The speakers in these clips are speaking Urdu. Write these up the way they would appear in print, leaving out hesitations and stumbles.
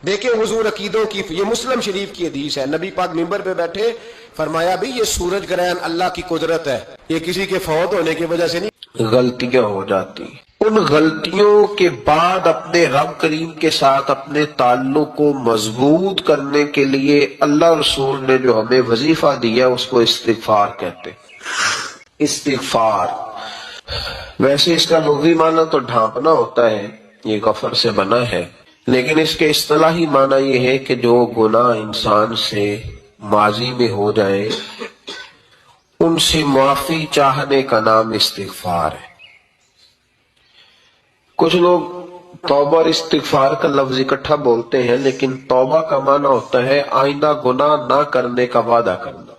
دیکھیں حضور عقیدوں کی، یہ مسلم شریف کی حدیث ہے، نبی پاک منبر پہ بیٹھے فرمایا بھی یہ سورج گرہن اللہ کی قدرت ہے، یہ کسی کے فوت ہونے کی وجہ سے نہیں، غلطیاں ہو جاتی، ان غلطیوں کے بعد اپنے رب کریم کے ساتھ اپنے تعلق کو مضبوط کرنے کے لیے اللہ رسول نے جو ہمیں وظیفہ دیا اس کو استغفار کہتے ہیں۔ استغفار ویسے اس کا لغوی معنی تو ڈھانپنا ہوتا ہے، یہ غفر سے بنا ہے، لیکن اس کے اصطلاحی معنی یہ ہے کہ جو گناہ انسان سے ماضی میں ہو جائے ان سے معافی چاہنے کا نام استغفار ہے۔ کچھ لوگ توبہ اور استغفار کا لفظ اکٹھا بولتے ہیں، لیکن توبہ کا معنی ہوتا ہے آئندہ گناہ نہ کرنے کا وعدہ کرنا،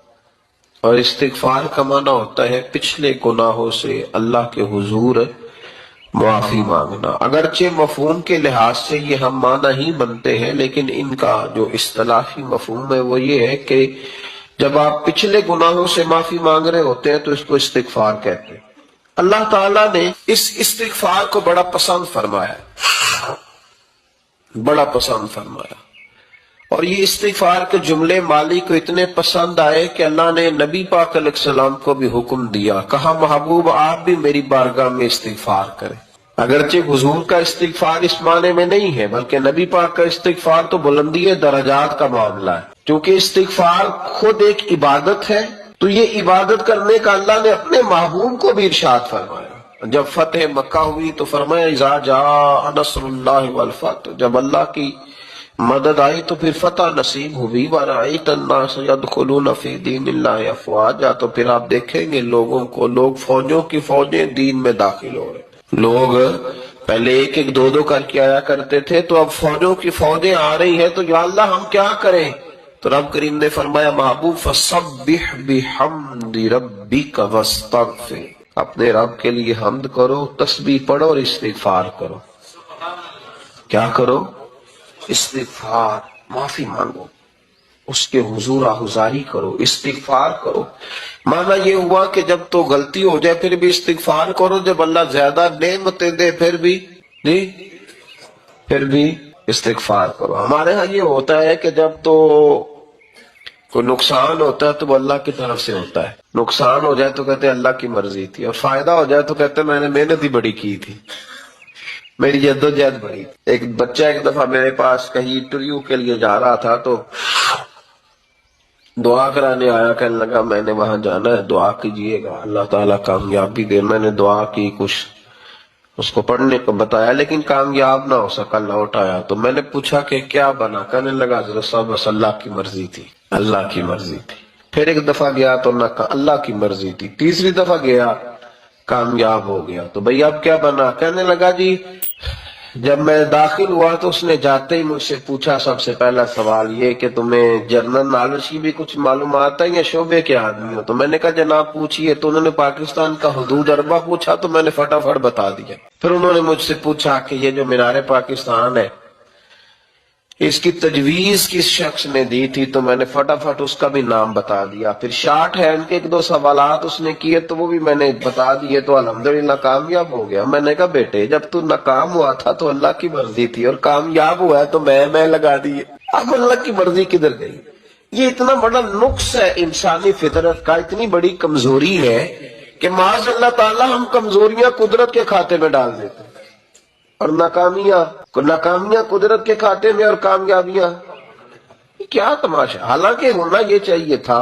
اور استغفار کا معنی ہوتا ہے پچھلے گناہوں سے اللہ کے حضور معافی مانگنا۔ اگرچہ مفہوم کے لحاظ سے یہ ہم معنی ہی بنتے ہیں، لیکن ان کا جو اصطلاحی مفہوم ہے وہ یہ ہے کہ جب آپ پچھلے گناہوں سے معافی مانگ رہے ہوتے ہیں تو اس کو استغفار کہتے ہیں۔ اللہ تعالیٰ نے اس استغفار کو بڑا پسند فرمایا، بڑا پسند فرمایا، اور یہ استغفار کے جملے مالی کو اتنے پسند آئے کہ اللہ نے نبی پاک علیہ السلام کو بھی حکم دیا، کہا محبوب آپ بھی میری بارگاہ میں استغفار کریں۔ اگرچہ حضور کا استغفار اس معنی میں نہیں ہے، بلکہ نبی پاک کا استغفار تو بلندی درجات کا معاملہ ہے، کیونکہ استغفار خود ایک عبادت ہے، تو یہ عبادت کرنے کا اللہ نے اپنے محبوب کو بھی ارشاد فرمایا۔ جب فتح مکہ ہوئی تو فرمایا اذا جاء نصر اللہ والفتح، جب اللہ کی مدد آئی تو پھر فتح نصیب ہوئی، وَرَأَيْتَ النَّاسَ يَدْخُلُونَ فِي دِينِ اللَّهِ أَفْوَاجًا، تو پھر آپ دیکھیں گے لوگوں کو، لوگ فوجوں کی فوجیں دین میں داخل ہو رہے، لوگ پہلے ایک ایک دو دو کر کے آیا کرتے تھے، تو اب فوجوں کی فوجیں آ رہی ہیں، تو یا اللہ ہم کیا کریں؟ تو رب کریم نے فرمایا محبوب فَسَبِّحْ بِحَمْدِ رَبِّكَ وَاسْتَغْفِرْ، اپنے رب کے لیے حمد کرو، تسبیح پڑھو اور استغفار کرو۔ کیا کرو؟ استغفار، معافی مانگو، اس کے حضور آہذاری کرو، استغفار کرو۔ معنی یہ ہوا کہ جب تو غلطی ہو جائے پھر بھی استغفار کرو، جب اللہ زیادہ نعمتیں دے پھر بھی استغفار کرو۔ ہمارے ہاں یہ ہوتا ہے کہ جب تو کوئی نقصان ہوتا ہے تو وہ اللہ کی طرف سے ہوتا ہے، نقصان ہو جائے تو کہتے ہیں اللہ کی مرضی تھی، اور فائدہ ہو جائے تو کہتے ہیں میں نے محنت ہی بڑی کی تھی، میری جدوجہد بڑی۔ ایک بچہ ایک دفعہ میرے پاس کہیں انٹرویو کے لیے جا رہا تھا تو دعا کرانے آیا، کہنے لگا میں نے وہاں جانا ہے، دعا کیجئے گا اللہ تعالیٰ کامیابی دے۔ میں نے دعا کی، کچھ اس کو پڑھنے کو بتایا، لیکن کامیاب نہ ہو سکا، لوٹ آیا۔ تو میں نے پوچھا کہ کیا بنا؟ کہنے لگا حضرت صاحب بس اللہ کی مرضی تھی، اللہ کی مرضی تھی۔ پھر ایک دفعہ گیا تو نہ اللہ کی مرضی تھی، تیسری دفعہ گیا کامیاب ہو گیا۔ تو بھئی اب کیا بنا؟ کہنے لگا جی جب میں داخل ہوا تو اس نے جاتے ہی مجھ سے پوچھا سب سے پہلا سوال یہ کہ تمہیں جنرل نالج کی بھی کچھ معلومات ہے یا شعبے کے آدمی ہو؟ تو میں نے کہا جناب پوچھئے۔ تو انہوں نے پاکستان کا حدود اربہ پوچھا تو میں نے فٹافٹ بتا دیا۔ پھر انہوں نے مجھ سے پوچھا کہ یہ جو مینار پاکستان ہے اس کی تجویز کس شخص نے دی تھی؟ تو میں نے فٹافٹ اس کا بھی نام بتا دیا۔ پھر شارٹ ہینڈ کے ایک دو سوالات اس نے کیے تو وہ بھی میں نے بتا دیے، تو الحمدللہ کامیاب ہو گیا۔ میں نے کہا بیٹے جب تو ناکام ہوا تھا تو اللہ کی مرضی تھی، اور کامیاب ہوا ہے تو میں لگا دیے، اب اللہ کی مرضی کدھر گئی؟ یہ اتنا بڑا نقص ہے انسانی فطرت کا، اتنی بڑی کمزوری ہے کہ معاذ اللہ تعالی ہم کمزوریاں قدرت کے کھاتے میں ڈال دیتے ہیں، اور ناکامیاں قدرت کے کھاتے میں، اور کامیابیاں کیا تماشا۔ حالانکہ ہونا یہ چاہیے تھا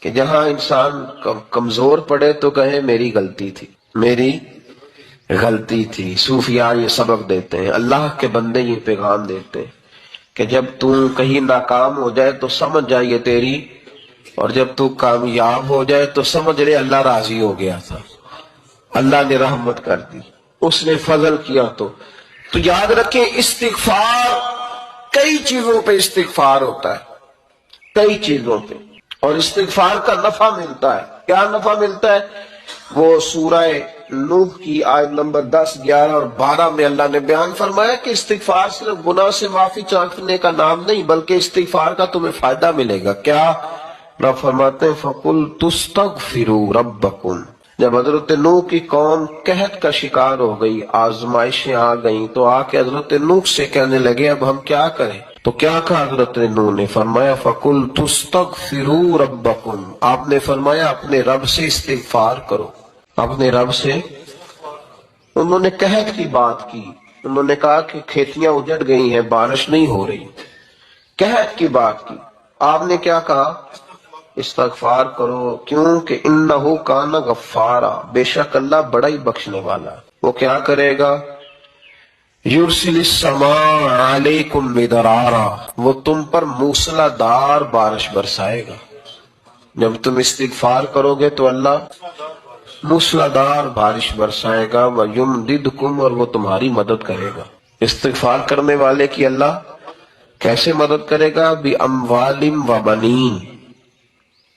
کہ جہاں انسان کمزور پڑے تو کہے میری غلطی تھی، میری غلطی تھی۔ صوفیاء یہ سبق دیتے ہیں، اللہ کے بندے یہ پیغام دیتے ہیں کہ جب تو کہیں ناکام ہو جائے تو سمجھ جائے تیری، اور جب تو کامیاب ہو جائے تو سمجھ لے اللہ راضی ہو گیا تھا، اللہ نے رحمت کر دی، اس نے فضل کیا۔ تو یاد رکھیں استغفار کئی چیزوں پہ استغفار ہوتا ہے، کئی چیزوں پہ، اور استغفار کا نفع ملتا ہے۔ کیا نفع ملتا ہے؟ وہ سورہ نوح کی آیت نمبر 10، 11 اور 12 میں اللہ نے بیان فرمایا کہ استغفار صرف گناہ سے معافی چاہنے کا نام نہیں، بلکہ استغفار کا تمہیں فائدہ ملے گا۔ کیا؟ رب فرماتے ہیں فَقُلْ تُسْتَغْفِرُوا رَبَّكُمْ، جب حضرت نوح کی قوم قحط کا شکار ہو گئی، آزمائشیں آ گئیں، تو آ کے حضرت نوح سے کہنے لگے اب ہم کیا کریں؟ تو کیا کہا حضرت نوح نے؟ فرمایا فَقُلْتُ اسْتَغْفِرُوا رَبَّكُمْ، آپ نے فرمایا اپنے رب سے استغفار کرو، اپنے رب سے۔ انہوں نے قحط کی بات کی، انہوں نے کہا کہ کھیتیاں اجڑ گئی ہیں، بارش نہیں ہو رہی، قحط کی بات کی۔ آپ نے کیا کہا؟ استغفار کرو، کیوں کہ انہو کان غفارا، بے شک اللہ بڑا ہی بخشنے والا۔ وہ کیا کرے گا؟ یرسل السماء علیکم مدرارا، وہ تم پر موسلا دار بارش برسائے گا۔ جب تم استغفار کرو گے تو اللہ موسلا دار بارش برسائے گا، وَيُمْدِدْكُمْ، اور وہ تمہاری مدد کرے گا۔ استغفار کرنے والے کی اللہ کیسے مدد کرے گا؟ بِأَمْوَالٍ وَبَنِينَ،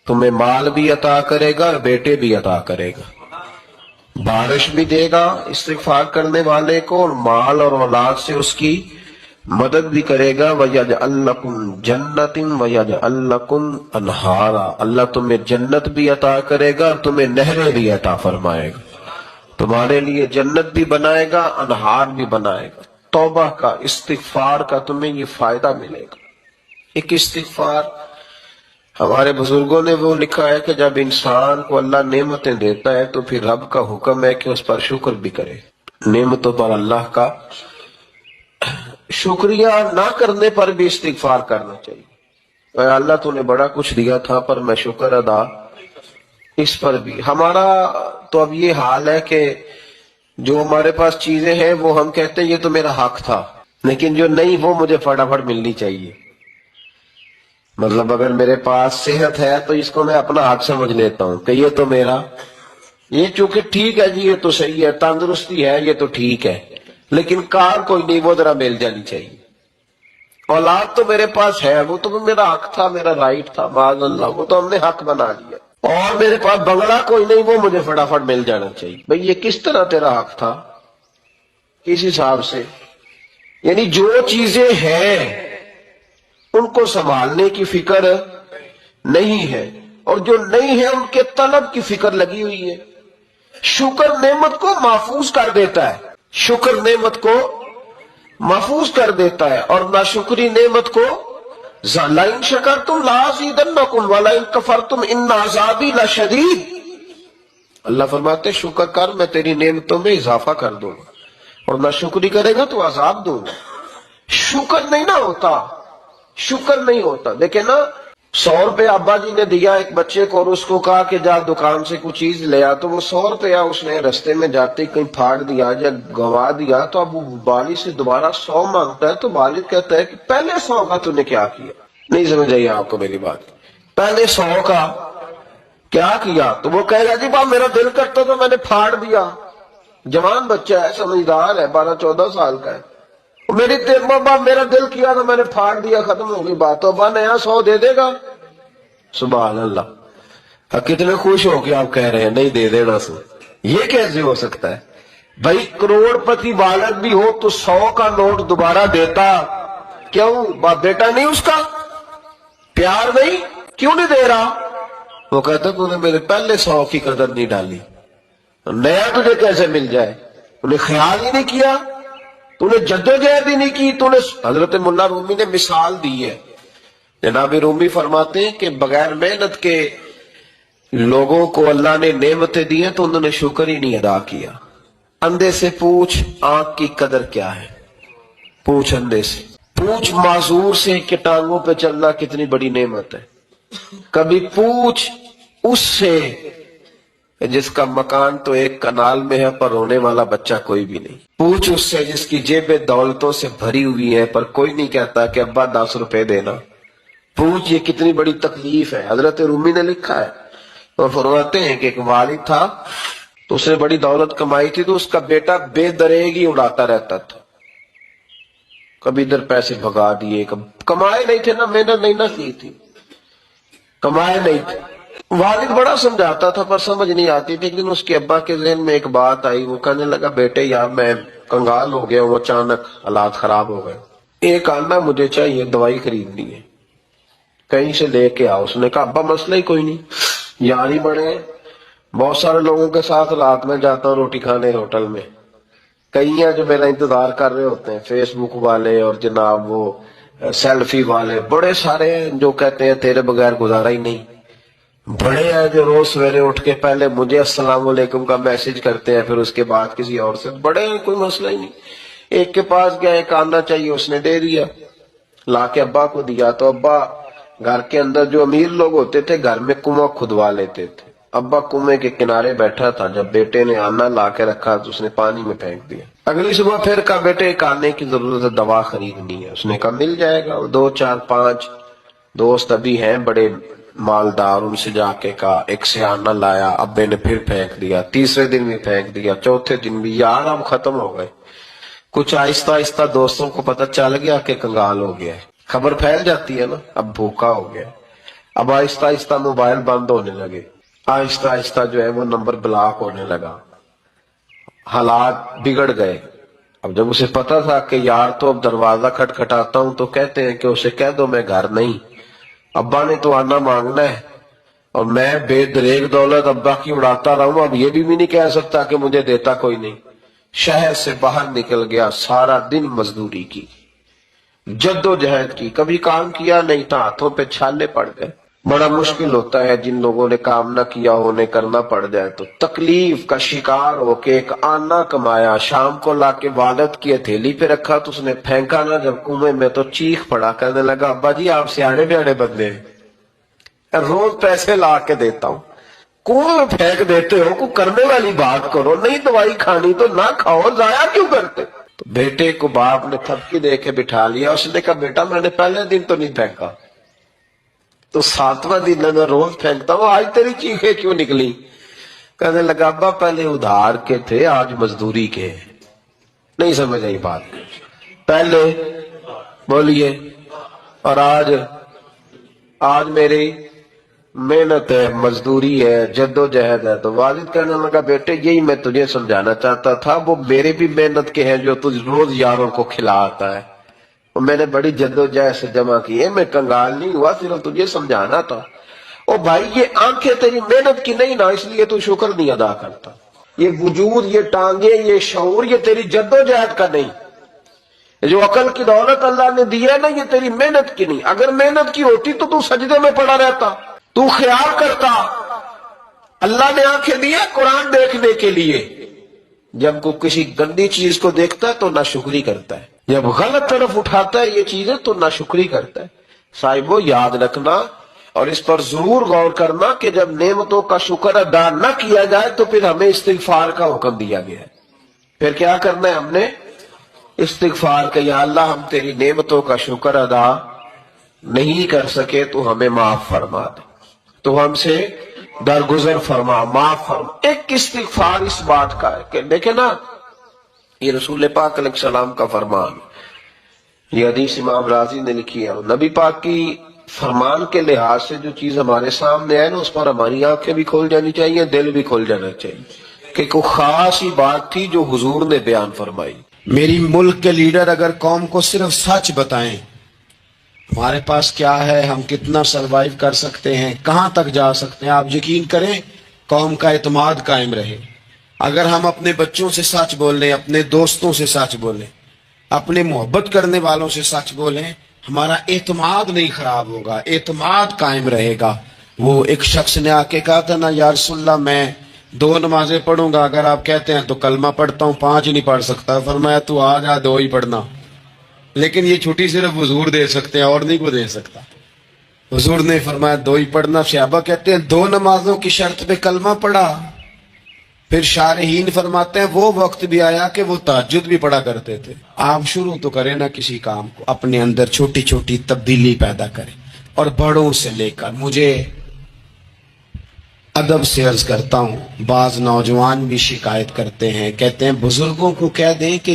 تمہیں مال بھی عطا کرے گا اور بیٹے بھی عطا کرے گا، بارش بھی دے گا استغفار کرنے والے کو، اور مال اور اولاد سے اس کی مدد بھی کرے گا۔ وَيَجْعَلْ لَكُمْ جَنَّةٍ وَيَجْعَلْ لَكُمْ أَنْهَارًا، اللہ تمہیں جنت بھی عطا کرے گا اور تمہیں نہریں بھی عطا فرمائے گا، تمہارے لیے جنت بھی بنائے گا، انہار بھی بنائے گا۔ توبہ کا، استغفار کا تمہیں یہ فائدہ ملے گا۔ ایک استغفار، ہمارے بزرگوں نے وہ لکھا ہے کہ جب انسان کو اللہ نعمتیں دیتا ہے تو پھر رب کا حکم ہے کہ اس پر شکر بھی کرے۔ نعمتوں پر اللہ کا شکریہ نہ کرنے پر بھی استغفار کرنا چاہیے۔ اے اللہ تو نے بڑا کچھ دیا تھا پر میں شکر ادا اس پر بھی۔ ہمارا تو اب یہ حال ہے کہ جو ہمارے پاس چیزیں ہیں وہ ہم کہتے ہیں یہ تو میرا حق تھا، لیکن جو نہیں وہ مجھے فٹافٹ ملنی چاہیے۔ مطلب اگر میرے پاس صحت ہے تو اس کو میں اپنا حق سمجھ لیتا ہوں کہ یہ تو میرا، یہ چونکہ ٹھیک ہے جی، یہ تو صحیح ہے، تندرستی ہے یہ تو ٹھیک ہے، لیکن کار کوئی نہیں، وہ ذرا مل جانی چاہیے۔ اولاد تو میرے پاس ہے، وہ تو میرا حق تھا، میرا رائٹ تھا، معاذ اللہ وہ تو ہم نے حق بنا لیا۔ اور میرے پاس بنگلہ کوئی نہیں، وہ مجھے فٹافٹ مل جانا چاہیے۔ بھئی یہ کس طرح تیرا حق تھا؟ کس حساب سے؟ یعنی جو چیزیں ہیں ان کو سنبھالنے کی فکر نہیں ہے، اور جو نہیں ہے ان کے طلب کی فکر لگی ہوئی ہے۔ شکر نعمت کو محفوظ کر دیتا ہے، شکر نعمت کو محفوظ کر دیتا ہے، اور ناشکری نعمت کو لَئِن شَكَرْتُمْ لَأَزِيدَنَّكُمْ وَلَئِن كَفَرْتُمْ إِنَّ عَذَابِي لَشَدِيدٌ۔ اللہ فرماتے شکر کر، میں تیری نعمتوں میں اضافہ کر دوں گا، اور ناشکری کرے گا تو عذاب دوں گا۔ شکر نہیں نہ ہوتا، شکر نہیں ہوتا۔ دیکھیں نا، 100 روپے ابا جی نے دیا ایک بچے کو، اور اس کو کہا کہ جا دکان سے کچھ چیز لے آ، تو وہ 100 روپیہ اس نے رستے میں جاتے کہیں پھاڑ دیا یا گوا دیا، تو اب وہ والد سے دوبارہ 100 مانگتا ہے، تو والد کہتا ہے کہ پہلے 100 کا تو نے کیا کیا؟ نہیں سمجھ آئی آپ کو میری بات؟ پہلے 100 کا کیا کیا؟ تو وہ کہے گا جی باپ میرا دل کرتا تو میں نے پھاڑ دیا۔ جوان بچہ ہے، سمجھدار ہے، 12-14 سال کا ہے، میرا دل کیا تو میں نے پھاڑ دیا، ختم ہو گئی بات۔ تو ابا نیا 100 دے دے گا؟ سبحان اللہ، کتنے خوش ہو کے آپ کہہ رہے ہیں نہیں دے دینا سو، یہ کیسے ہو سکتا ہے؟ بھائی کروڑ پتی والد بھی ہو تو 100 کا نوٹ دوبارہ دیتا کیوں؟ باپ بیٹا نہیں اس کا پیار نہیں، کیوں نہیں دے رہا؟ وہ کہتا تو نے میرے پہلے 100 کی قدر نہیں ڈالی، نیا تجھے کیسے مل جائے؟ تو نے خیال ہی نہیں کیا، تو نے جدوجہد ہی نہیں کی، تو نے۔ حضرت مولا رومی نے مثال دی ہے، جناب رومی فرماتے ہیں کہ بغیر محنت کے لوگوں کو اللہ نے نعمتیں دی ہیں تو انہوں نے شکر ہی نہیں ادا کیا۔ اندھے سے پوچھ آنکھ کی قدر کیا ہے، پوچھ اندھے سے، پوچھ معذور سے کہ ٹانگوں پہ چلنا کتنی بڑی نعمت ہے۔ کبھی پوچھ اس سے جس کا مکان تو ایک کنال میں ہے پر رونے والا بچہ کوئی بھی نہیں۔ پوچھ اس سے جس کی جیبیں دولتوں سے بھری ہوئی ہے پر کوئی نہیں کہتا کہ ابا 10 روپے دینا۔ پوچھ یہ کتنی بڑی تکلیف ہے۔ حضرت رومی نے لکھا ہے اور فرماتے ہیں کہ ایک والد تھا تو اس نے بڑی دولت کمائی تھی، تو اس کا بیٹا بے دریغی اڑاتا رہتا تھا، کبھی ادھر پیسے بھگا دیے، کمائے نہیں تھے نا، محنت نہیں نہ کی تھی، کمائے نہیں تھے۔ والد بڑا سمجھاتا تھا پر سمجھ نہیں آتی تھی۔ ایک دن اس کے ابا کے ذہن میں ایک بات آئی، وہ کہنے لگا بیٹے یار میں کنگال ہو گیا ہوں، اچانک حالات خراب ہو گئے، ایک آنا مجھے چاہیے، دوائی خریدنی ہے، کہیں سے لے کے آؤ۔ اس نے کہا ابا مسئلہ ہی کوئی نہیں، یار ہی بڑے ہیں، بہت سارے لوگوں کے ساتھ رات میں جاتا ہوں روٹی کھانے ہوٹل میں، کئی ہیں جو میرا انتظار کر رہے ہوتے ہیں، فیس بک والے اور جناب وہ سیلفی والے، بڑے سارے ہیں جو کہتے ہیں تیرے بغیر گزارا ہی نہیں، بڑے ہیں جو روز سویرے اٹھ کے پہلے مجھے السلام علیکم کا میسج کرتے ہیں، پھر اس کے بعد کسی اور سے، بڑے ہیں کوئی مسئلہ ہی نہیں۔ ایک کے پاس گیا، ایک آنا چاہیے، اس نے دے دیا، لا کے ابا کو دیا، تو ابا گھر کے اندر جو امیر لوگ ہوتے تھے گھر میں کنواں کھدوا لیتے تھے، ابا کنویں کے کنارے بیٹھا تھا، جب بیٹے نے آنا لا کے رکھا تو اس نے پانی میں پھینک دیا۔ اگلی صبح پھر کہا بیٹے ایک آنے کی ضرورت ہے، دوا خریدنی ہے، اس نے کہا مل جائے گا۔ 2 4 5 دوست ابھی ہیں بڑے مالدار، ان سے جا کے کہا، ایک سے آنا لایا، ابے نے پھر پھینک دیا، تیسرے دن بھی پھینک دیا، چوتھے دن بھی، یار اب ختم ہو گئے۔ کچھ آہستہ آہستہ دوستوں کو پتہ چل گیا کہ کنگال ہو گیا ہے، خبر پھیل جاتی ہے نا، اب بھوکا ہو گیا ہے۔ اب آہستہ آہستہ موبائل بند ہونے لگے، آہستہ آہستہ جو ہے وہ نمبر بلاک ہونے لگا، حالات بگڑ گئے۔ اب جب اسے پتا تھا کہ یار تو اب دروازہ کھٹکھٹاتا ہوں تو کہتے ہیں کہ اسے کہہ دو میں گھر نہیں، ابا نے تو آنا مانگنا ہے، اور میں بے دریغ دولت ابا کی اڑاتا رہا ہوں، اب یہ بھی نہیں کہہ سکتا کہ مجھے دیتا کوئی نہیں۔ شہر سے باہر نکل گیا، سارا دن مزدوری کی، جد و جہد کی، کبھی کام کیا نہیں تھا، ہاتھوں پہ چھالے پڑ گئے۔ بڑا مشکل ہوتا ہے جن لوگوں نے کام نہ کیا ہونے کرنا پڑ جائے تو، تکلیف کا شکار ہو کے ایک آنا کمایا، شام کو لا کے والد کی ہتھیلی پہ رکھا تو اس نے پھینکا نہ جب کنویں میں تو چیخ پڑا، کہنے لگا ابا جی آپ سیاڑے بیاڑے بندے ہیں، روز پیسے لا کے دیتا ہوں، کنویں میں پھینک دیتے ہو، کو کرنے والی بات کرو، نہیں دوائی کھانی تو نہ کھاؤ، ضائع کیوں کرتے؟ تو بیٹے کو باپ نے تھپکی دے کے بٹھا لیا، اس نے کہا بیٹا میں نے پہلے دن تو نہیں پھینکا، تو 7واں دن میں روز پھینکتا ہوں، آج تیری چیخیں کیوں نکلی؟ کہنے لگا ابا پہلے ادھار کے تھے آج مزدوری کے ہیں۔ نہیں سمجھ آئی بات؟ پہلے بولیے، اور آج میری محنت ہے، مزدوری ہے، جد و جہد ہے۔ تو والد کہنے لگا بیٹے یہی میں تجھے سمجھانا چاہتا تھا، وہ میرے بھی محنت کے ہیں جو تجھ روز یاروں کو کھلاتا ہے، وہ میں نے بڑی جد و جہد سے جمع کی ہے، میں کنگال نہیں ہوا، صرف تجھے سمجھانا تھا۔ او بھائی یہ آنکھیں تیری محنت کی نہیں نا، اس لیے تو شکر نہیں ادا کرتا، یہ وجود، یہ ٹانگیں، یہ شعور، یہ تیری جد و جہد کا نہیں، جو عقل کی دولت اللہ نے دی ہے نا یہ تیری محنت کی نہیں، اگر محنت کی ہوتی تو سجدے میں پڑا رہتا، تو خیال کرتا اللہ نے آنکھیں دی ہے قرآن دیکھنے کے لیے، جب کوئی کسی گندی چیز کو دیکھتا ہے تو ناشکری کرتا ہے، جب غلط طرف اٹھاتا ہے یہ چیزیں تو ناشکری کرتا ہے۔ صاحبو یاد رکھنا اور اس پر ضرور غور کرنا کہ جب نعمتوں کا شکر ادا نہ کیا جائے تو پھر ہمیں استغفار کا حکم دیا گیا ہے، پھر کیا کرنا ہے ہم نے؟ استغفار کہ یا اللہ ہم تیری نعمتوں کا شکر ادا نہیں کر سکے تو ہمیں معاف فرما دے، تو ہم سے درگزر فرما، معاف فرما۔ ایک استغفار اس بات کا ہے کہ دیکھیں نا، یہ رسول پاک علیہ السلام کا فرمان، یہ حدیث امام راضی نے لکھی ہے، نبی پاک کی فرمان کے لحاظ سے جو چیز ہمارے سامنے ہے نا اس پر ہماری آنکھیں بھی کھول جانی چاہیے، دل بھی کھول جانا چاہیے، کہ کوئی خاص ہی بات تھی جو حضور نے بیان فرمائی۔ میری ملک کے لیڈر اگر قوم کو صرف سچ بتائیں، ہمارے پاس کیا ہے، ہم کتنا سروائیو کر سکتے ہیں، کہاں تک جا سکتے ہیں، آپ یقین کریں قوم کا اعتماد قائم رہے۔ اگر ہم اپنے بچوں سے سچ بولیں، اپنے دوستوں سے سچ بولیں، اپنے محبت کرنے والوں سے سچ بولیں، ہمارا اعتماد نہیں خراب ہوگا، اعتماد قائم رہے گا۔ وہ ایک شخص نے آ کے کہا تھا نا یا رسول اللہ میں 2 نمازیں پڑھوں گا، اگر آپ کہتے ہیں تو کلمہ پڑھتا ہوں، 5 نہیں پڑھ سکتا، فرمایا تو آ جا 2 ہی پڑھنا، لیکن یہ چھٹی صرف حضور دے سکتے ہیں اور نہیں کو دے سکتا۔ حضور نے فرمایا 2 ہی پڑھنا۔ صحابہ کہتے ہیں 2 نمازوں کی شرط پہ کلمہ پڑھا۔ پھر شارحین فرماتے ہیں وہ وقت بھی آیا کہ وہ تہجد بھی پڑھا کرتے تھے۔ آپ شروع تو کریں نا کسی کام کو، اپنے اندر چھوٹی چھوٹی تبدیلی پیدا کریں، اور بڑوں سے لے کر، مجھے ادب سے عرض کرتا ہوں، بعض نوجوان بھی شکایت کرتے ہیں، کہتے ہیں بزرگوں کو کہہ دیں کہ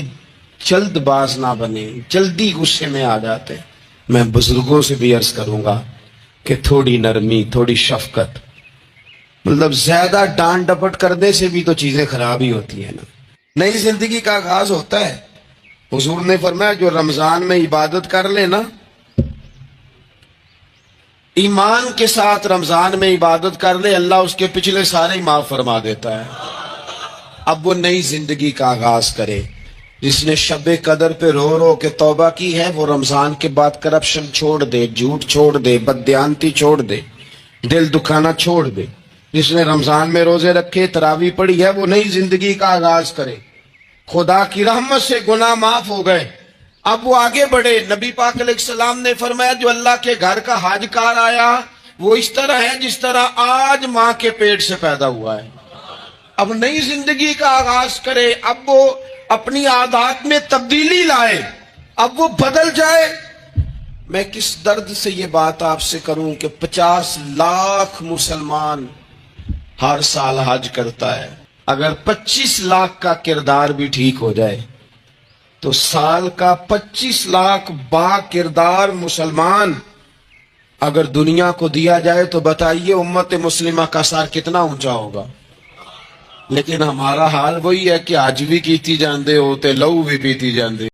جلد باز نہ بنے، جلدی غصے میں آ جاتے ہیں۔ میں بزرگوں سے بھی عرض کروں گا کہ تھوڑی نرمی، تھوڑی شفقت، مطلب زیادہ ڈانٹ ڈپٹ کرنے سے بھی تو چیزیں خراب ہی ہوتی ہیں نا۔ نئی زندگی کا آغاز ہوتا ہے، حضور نے فرمایا جو رمضان میں عبادت کر لے نا ایمان کے ساتھ رمضان میں عبادت کر لے، اللہ اس کے پچھلے سارے معاف فرما دیتا ہے۔ اب وہ نئی زندگی کا آغاز کرے۔ جس نے شب قدر پہ رو رو کے توبہ کی ہے، وہ رمضان کے بعد کرپشن چھوڑ دے، جھوٹ چھوڑ دے، بددیانتی چھوڑ دے، دل دکھانا چھوڑ دے۔ جس نے رمضان میں روزے رکھے، تراویح پڑھی ہے، وہ نئی زندگی کا آغاز کرے۔ خدا کی رحمت سے گناہ معاف ہو گئے، اب وہ آگے بڑھے۔ نبی پاک علیہ السلام نے فرمایا جو اللہ کے گھر کا حج کار آیا وہ اس طرح ہے جس طرح آج ماں کے پیٹ سے پیدا ہوا ہے۔ اب نئی زندگی کا آغاز کرے، اب وہ اپنی عادات میں تبدیلی لائے، اب وہ بدل جائے۔ میں کس درد سے یہ بات آپ سے کروں کہ 50 لاکھ مسلمان ہر سال حج کرتا ہے۔ اگر 25 لاکھ کا کردار بھی ٹھیک ہو جائے تو سال کا 25 لاکھ با کردار مسلمان اگر دنیا کو دیا جائے تو بتائیے امت مسلمہ کا سر کتنا اونچا ہوگا۔ لیکن ہمارا حال وہی ہے کہ حج بھی کیتی جاندے ہو تے لہو بھی پیتی جاندے۔